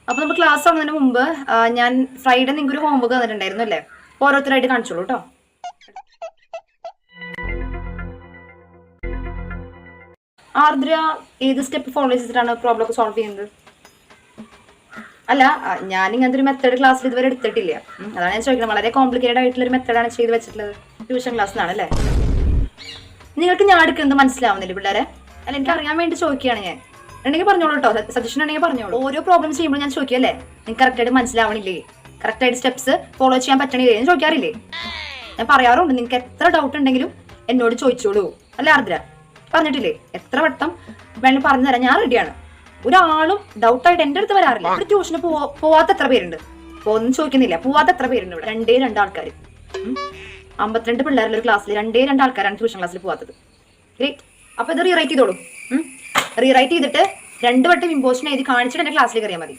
അപ്പൊ നമ്മൾ ക്ലാസ് തുടങ്ങുന്നതിന് മുമ്പ് ഞാൻ ഫ്രൈഡേ നിങ്ങൾക്ക് ഒരു ഹോംവർക്ക് തന്നിട്ടുണ്ടായിരുന്നു അല്ലേ? ഓരോരുത്തരായിട്ട് കാണിച്ചോളൂ കേട്ടോ. ആർദ്ര ഏത് സ്റ്റെപ്പ് ഫോളോ ചെയ്തിട്ടാണ് പ്രോബ്ലം ഒക്കെ സോൾവ് ചെയ്യുന്നത്? അല്ല, ഞാൻ ഇങ്ങനത്തെ ഒരു മെത്തേഡ് ക്ലാസ്സിൽ ഇതുവരെ എടുത്തിട്ടില്ല. അതാണ് ഞാൻ ചോദിക്കുന്നത്. വളരെ കോംപ്ലിക്കേറ്റഡ് ആയിട്ടുള്ള ഒരു മെത്തേഡാണ് ചെയ്ത് വെച്ചിട്ടുള്ളത് ട്യൂഷൻ ക്ലാസ്സിലാണ് അല്ലേ? നിങ്ങൾക്ക് ഞാൻ എടുക്കുന്നത് മനസ്സിലാവുന്നില്ല പിള്ളേരെ? അല്ല, എനിക്ക് അറിയാൻ വേണ്ടി ചോദിക്കുകയാണ് ഞാൻ. ഉണ്ടെങ്കിൽ പറഞ്ഞോളൂ കേട്ടോ, സജഷൻ ഉണ്ടെങ്കിൽ പറഞ്ഞോളൂ. ഓരോ പ്രോബ്ലം ചെയ്യുമ്പോൾ ഞാൻ ചോദിക്കല്ലേ, നിങ്ങൾക്ക് കറക്റ്റായിട്ട് മനസ്സിലാവണില്ലേ, കറക്റ്റായിട്ട് സ്റ്റെപ്സ് ഫോളോ ചെയ്യാൻ പറ്റണില്ലേ എന്ന് ചോദിക്കാറില്ലേ? ഞാൻ പറയാറുണ്ട്, നിങ്ങൾക്ക് എത്ര ഡൗട്ട് ഉണ്ടെങ്കിലും എന്നോട് ചോദിച്ചോളൂ അല്ല ആർദ്ര? പറഞ്ഞിട്ടില്ലേ? എത്ര വട്ടം വേണമെങ്കിൽ പറഞ്ഞു തരാം, ഞാൻ റെഡിയാണ്. ഒരാളും ഡൗട്ടായിട്ട് എൻ്റെ അടുത്ത് വരാറില്ല. ഇവിടെ ട്യൂഷന് പോവാത്ത എത്ര പേരുണ്ട്? ഒന്നും ചോദിക്കുന്നില്ല. പോവാത്ത എത്ര പേരുണ്ട് ഇവിടെ? രണ്ടേ ആൾക്കാർ. 52 പിള്ളേരുള്ള ഒരു ക്ലാസ്സിൽ രണ്ടേ ആൾക്കാരാണ് ട്യൂഷൻ ക്ലാസ്സിൽ പോവാത്തത്. ഗ്രേറ്റ്. അപ്പൊ ഇത് റീറൈറ്റ് ചെയ്തോളൂ. റീറൈറ്റ് ചെയ്തിട്ട് 2 വട്ടം ഇമ്പോസിഷൻ എഴുതി കാണിച്ചിട്ട് എന്റെ ക്ലാസ്സിലേക്ക് അറിയാൻ മതി.